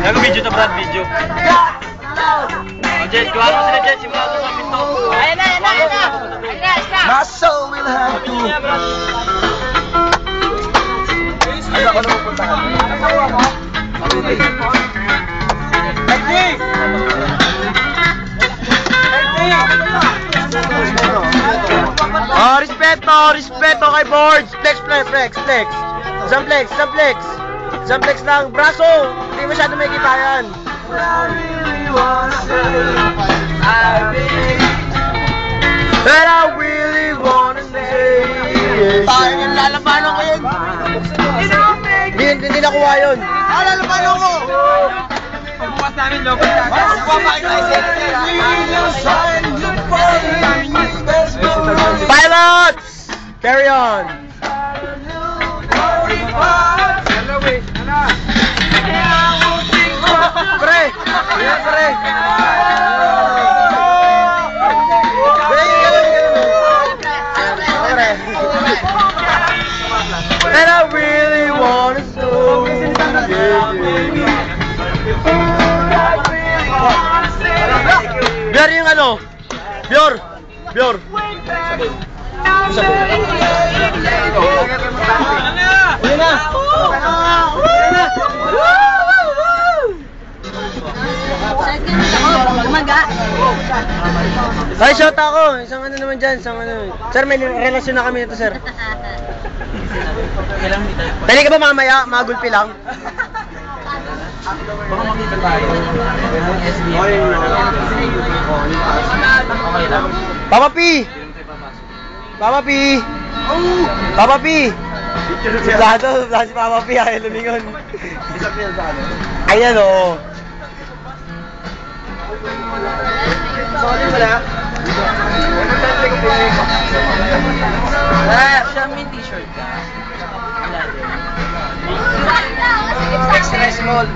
Nag-video to, Brad, video. O, Jet, kuha mo sila, Jet. Simula doon sa pinto. Ayan na. My soul will have to. Ano ako na pupuntahan? Oh, respeto kay boards. Flex. Flex lang. Braso. Hindi masyado may kita yan. But I really wanna say Tayo yung lalabanan ko yun. Hindi nakuha yun. Lalabanan ko. Pagbukas namin, logo natin. Pilots! Carry on! Pre! Pre! And I really wanna know. Biar yung ano? Bior! Uli na! Ay, shot ako! Isang ano naman dyan, Sir, may relasyon na kami nito, sir. Pwede ka ba mamaya? Magulpi lang. Baka makita tayo. Papa P! Suplado si Papa P, ayaw lumingon. Ayan o. Sorry mo na. Siya may t-shirt ka. Extra small.